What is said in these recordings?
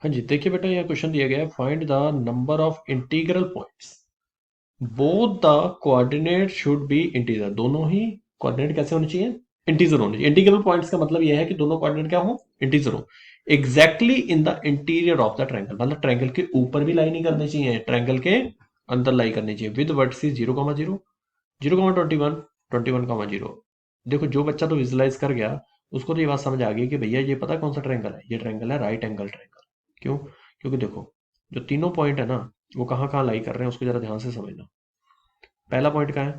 हाँ जी, देखिए बेटा यह क्वेश्चन दिया गया है, find the number of integral points both the coordinate should be integer. दोनों ही कोऑर्डिनेट कैसे होने चाहिए? इंटीजर होने चाहिए। इंटीग्रल पॉइंट्स का मतलब यह है कि दोनों कोऑर्डिनेट क्या हो? इंटीजर हो। Exactly in the interior of the triangle, मतलब ट्रायंगल के ऊपर भी लाई नहीं करनी चाहिए, ट्रायंगल के अंदर लाई करनी चाहिए, विद वर्टिसेस 0,0, 0,21, 21,0। देखो जो बच्चा तो विजुलाइज कर गया उसको तो ये बात समझ आ गई कि भैया ये पता कौन सा ट्रायंगल है, ये ट्रायंगल है राइट एंगल ट्रायंगल। क्यों? क्योंकि देखो जो तीनों पॉइंट है ना वो कहाँ कहाँ लाई कर रहे हैं उसको जरा ध्यान से समझना। पहला पॉइंट कहाँ है?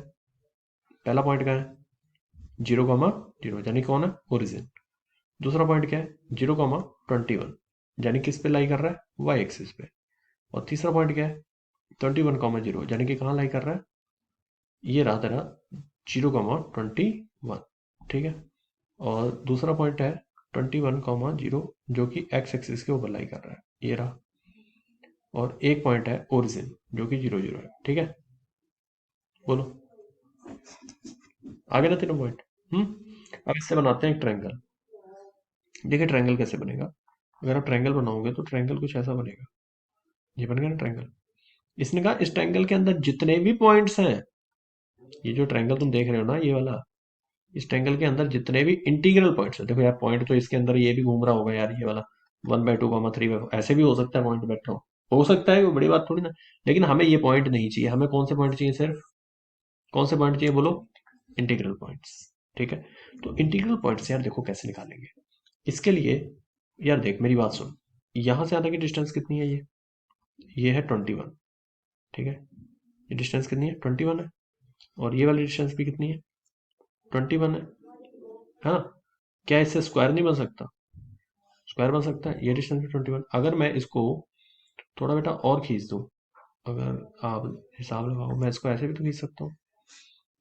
पहला पॉइंट कहाँ है? 0,0 यानी कौन है? ओरिजिन। दूसरा पॉइंट क्या है? 0,21 यानी किस पे लाई कर रहा है? वाई एक्सिस पे। और तीसरा पॉइंट क्या है? 21,0 यानी कि कहाँ लाई कर रहा है? ये रहा तेरा 0,21। ठीक है। और दूसरा पॉइंट है 21,0 जो कि एक्स एक्सिस के ऊपर लाई कर रहा है, ये रहा। और एक पॉइंट है ओरिजिन जो कि 0,0 है। ठीक है, बोलो आगे ना तीनों पॉइंट। अब इससे बनाते हैं एक ट्रायंगल। देखिए ट्रायंगल कैसे बनेगा। अगर आप ट्रायंगल बनाओगे तो ट्रायंगल कुछ ऐसा बनेगा। ये बन गया ना ट्रायंगल। इसने कहा इस ट्रायंगल के अंदर जितने भी पॉइंट्स हैं, ये जो ट्रायंगल तुम देख रहे हो ना ये वाला, इस ट्रायंगल के अंदर जितने भी इंटीग्रल पॉइंट्स हैं, देखो यार पॉइंट तो इसके अंदर ये भी घूम रहा होगा यार, ये वाला 1/2, 3 ऐसे भी हो सकता है, पॉइंट बैठ रहा हो सकता है, वो बड़ी बात थोड़ी ना। लेकिन हमें ये पॉइंट नहीं चाहिए, हमें कौन से पॉइंट चाहिए? सिर्फ कौन से पॉइंट चाहिए बोलो? Integral points. ठीक है। तो इंटीग्रल पॉइंट्स यार देखो कैसे निकालेंगे इसके लिए। यार देख मेरी बात सुन, यहां से आने की डिस्टेंस कितनी है? ये है 21। ठीक है, ये डिस्टेंस कितनी है? 21 है। और ये वाली डिस्टेंस भी कितनी है? 21 है। हाँ, क्या इससे स्क्वायर नहीं बन सकता? स्क्वायर बन सकता है। ये डिस्टेंस भी 21। अगर मैं इसको थोड़ा बेटा और खींच दूं, अगर आप हिसाब लगाओ, मैं इसको ऐसे भी तो खींच सकता हूँ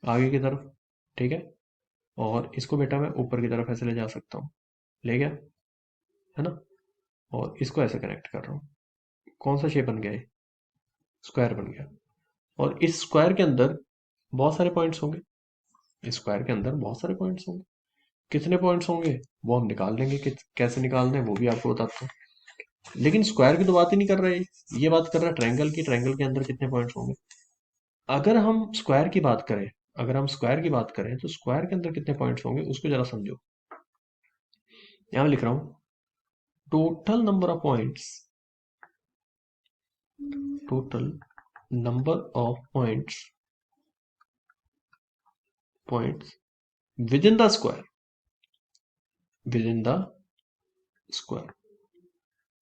आगे की तरफ। ठीक है। और इसको बेटा मैं ऊपर की तरफ ऐसे ले जा सकता हूँ, ले गया है ना। और इसको ऐसे कनेक्ट कर रहा हूँ। कौन सा शेप बन गया? ये स्क्वायर बन गया। और इस स्क्वायर के अंदर बहुत सारे पॉइंट्स होंगे। इस स्क्वायर के अंदर बहुत सारे पॉइंट्स होंगे। कितने पॉइंट्स होंगे वो हम निकाल लेंगे, कि कैसे निकालने हैं वो भी आपको बताता हूँ। लेकिन स्क्वायर की तो बात ही नहीं कर रहे, ये बात कर रहा है ट्रायंगल की। ट्रायंगल के अंदर कितने पॉइंट्स होंगे? अगर हम स्क्वायर की बात करें, अगर हम स्क्वायर की बात करें तो स्क्वायर के अंदर कितने पॉइंट्स होंगे उसको जरा समझो। यहां मैं लिख रहा हूं total number of points, total number of points with in the square, with in the square.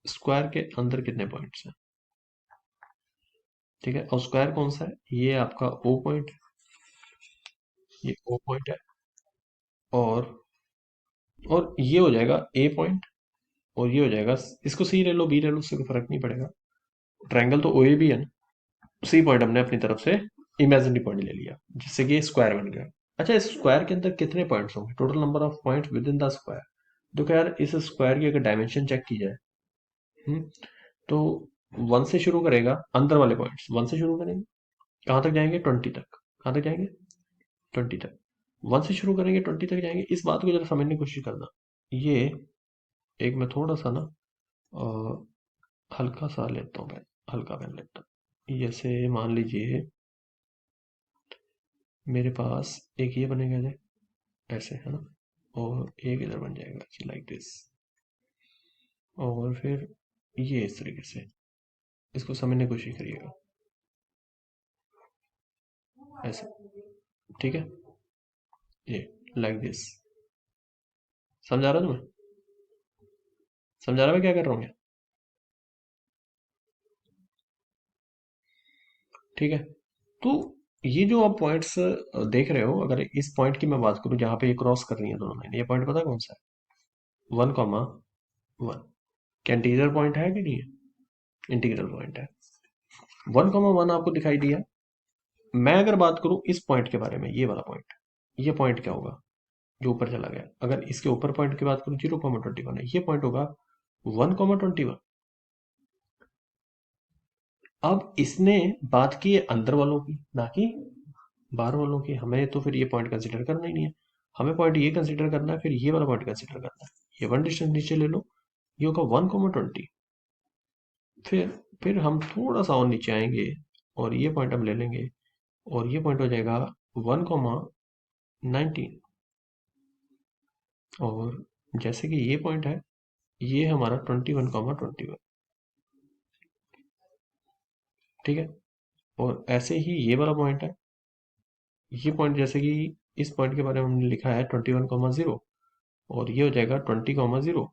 Square के अंदर कितने पॉइंट्स हैं? ठीक है। और स्क्वायर कौन सा है? ये आपका ओ पॉइंट, ये ओ पॉइंट है। और ये हो जाएगा ए पॉइंट। और ये हो जाएगा, इसको सी ले लो, बी ले लो, उससे कोई फर्क नहीं पड़ेगा। ट्रायंगल तो ओ ए बी है ना। सी पॉइंट हमने अपनी तरफ से इमेजिनरी पॉइंट ले लिया जिससे कि स्क्वायर बन गया। अच्छा, इस स्क्वायर के अंदर कितने पॉइंट्स होंगे? Total number of points with in the square. तो यार इस स्क्वायर की अगर डायमेंशन चेक की जाए, हम्म, तो 1 से शुरू करेगा, अंदर वाले पॉइंट्स 1 से शुरू करेंगे, कहाँ तक जाएंगे? 20 तक। कहाँ तक जाएंगे? 20 तक। 1 से शुरू करेंगे 20 तक जाएंगे। इस बात को जरा समझने की कोशिश करना। ये एक मैं थोड़ा सा ना हल्का सा लेता हूँ पेन, हल्का पेन लेता हूँ। जैसे मान लीजिए मेरे पास एक ये बनेगा जैसे, ऐसे है ना। और एक इधर बन जाएगा लाइक दिस। और फिर ये इस तरीके से। इसको समझने की कोशिश करिएगा, ऐसे। ठीक है, ये लाइक दिस। समझा रहा तुम्हें? समझा रहा मैं क्या कर रहा हूँ ये? ठीक है। तो ये जो आप पॉइंट्स देख रहे हो, अगर इस पॉइंट की मैं बात करूं जहां पे ये क्रॉस कर रही है दोनों लाइन, ये पॉइंट पता है कौन सा है? 1,1। क्या इंटीग्रल पॉइंट है कि नहीं है? इंटीग्रल पॉइंट है। 1,1 आपको दिखाई दिया। मैं अगर बात करूं इस पॉइंट के बारे में, ये वाला पॉइंट, ये पॉइंट क्या होगा जो ऊपर चला गया? अगर इसके ऊपर पॉइंट की बात करूं 0,21 है, ये पॉइंट होगा 1,21। अब इसने बात की है अंदर वालों की, ना कि बाहर वालों की। हमें तो फिर ये पॉइंट कंसिडर करना ही नहीं है। हमें पॉइंट ये कंसिडर करना है, फिर ये वाला पॉइंट कंसिडर करना है। ये वन डिस्टेंस नीचे ले लो, ये होगा 1,20। फिर हम थोड़ा सा और नीचे आएंगे और ये पॉइंट हम ले लेंगे और ये पॉइंट हो जाएगा 1,19। और जैसे कि ये पॉइंट है, ये हमारा 21,21। ठीक है। और ऐसे ही ये वाला पॉइंट है, ये पॉइंट जैसे कि इस पॉइंट के बारे में हमने लिखा है 21,0 और ये हो जाएगा 20,0।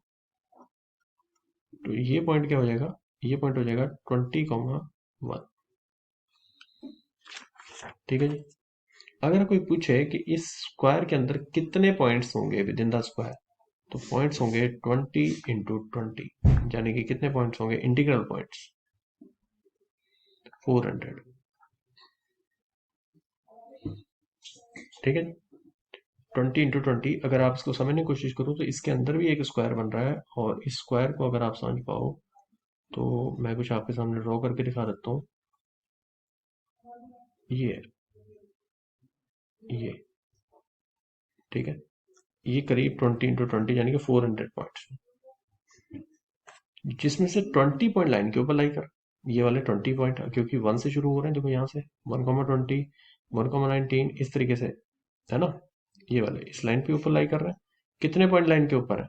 तो ये पॉइंट क्या हो जाएगा, ये पॉइंट हो जाएगा 20,1। ठीक है जी। अगर कोई पूछे कि इस स्क्वायर के अंदर कितने पॉइंट्स होंगे विद इन द स्क्वायर, तो पॉइंट्स होंगे 20 × 20, यानी कि कितने पॉइंट्स होंगे, इंटीग्रल पॉइंट्स 400। ठीक है। 20 × 20, अगर आप इसको समझने की कोशिश करो तो इसके अंदर भी एक स्क्वायर बन रहा है, और इस स्क्वायर को अगर आप समझ पाओ तो मैं कुछ आपके सामने ड्रॉ करके दिखा देता हूँ। ये ये ठीक है, ये करीब 20 × 20 यानी कि 400 पॉइंट्स, जिसमें से 20 पॉइंट लाइन के ऊपर लाई कर, ये वाले 20 पॉइंट क्योंकि 1 से शुरू हो रहे हैं, देखो यहाँ से 1,20, 1,19 इस तरीके से, है ना। ये वाले इस लाइन पे ऊपर लाई कर रहे हैं। कितने पॉइंट लाइन के ऊपर है,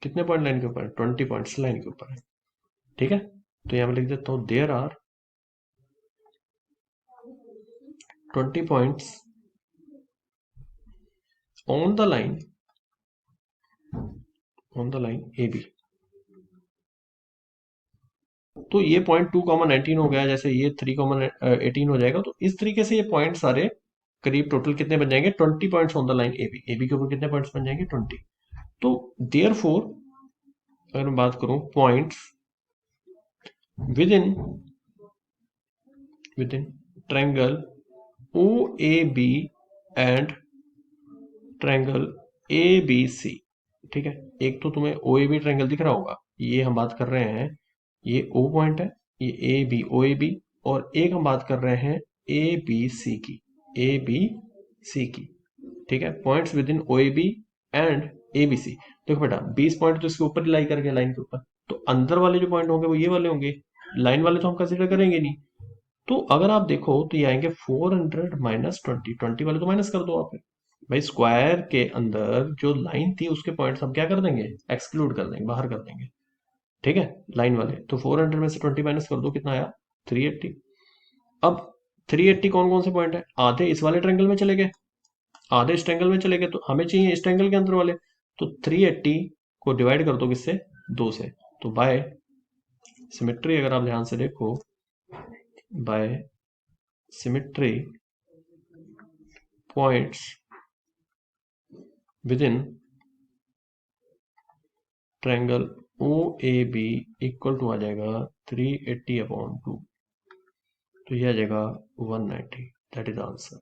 कितने पॉइंट लाइन के ऊपर है, 20 पॉइंट्स लाइन के ऊपर है। ठीक है। तो यहाँ मैं लिख देता हूँ there are 20 points on the line A B. तो ये पॉइंट 2,19 हो गया, जैसे ये 3,18 हो जाएगा। तो इस तरीके से ये पॉइंट सारे करीब टोटल कितने बन जाएंगे, 20 points on the line A B के ऊपर कितने पॉइंट्स बन जाएंगे, 20। तो देयर फोर अगर मैं बात करूं points within triangle O A B and triangle A B C. ठीक है। एक तो तुम्हें ओ ए बी ट्रायंगल दिख रहा होगा, ये हम बात कर रहे हैं, ये ओ पॉइंट है, ये A B O A B. और एक हम बात कर रहे हैं ए बी सी की, ए बी सी की। ठीक है। Points within O A B and A B C. देखो बेटा 20 पॉइंट तो इसके ऊपर ही लाई करके लाइन के ऊपर, तो अंदर वाले जो पॉइंट होंगे वो ये वाले होंगे, लाइन वाले तो हम कंसिडर करेंगे नहीं। तो अगर आप देखो तो ये आएंगे 400 माइनस 20 वाले तो माइनस कर दो आप। भाई स्क्वायर के अंदर जो लाइन थी उसके पॉइंट्स हम क्या कर देंगे, एक्सक्लूड कर देंगे, बाहर कर देंगे। ठीक है। लाइन वाले तो 400 में से 20 माइनस कर दो, कितना आया, 380। अब 380 कौन कौन से पॉइंट है, आधे इस वाले ट्रायंगल में चले गए, आधे इस ट्रायंगल में चले गए, तो हमें चाहिए इस ट्रायंगल के अंदर वाले। तो 380 को डिवाइड कर दो किससे, 2 से। तो बाय सिमेट्री अगर आप ध्यान से देखो, by symmetry points within triangle O A B equal to आ जाएगा 380/2। तो यह आ जाएगा 190। That is answer.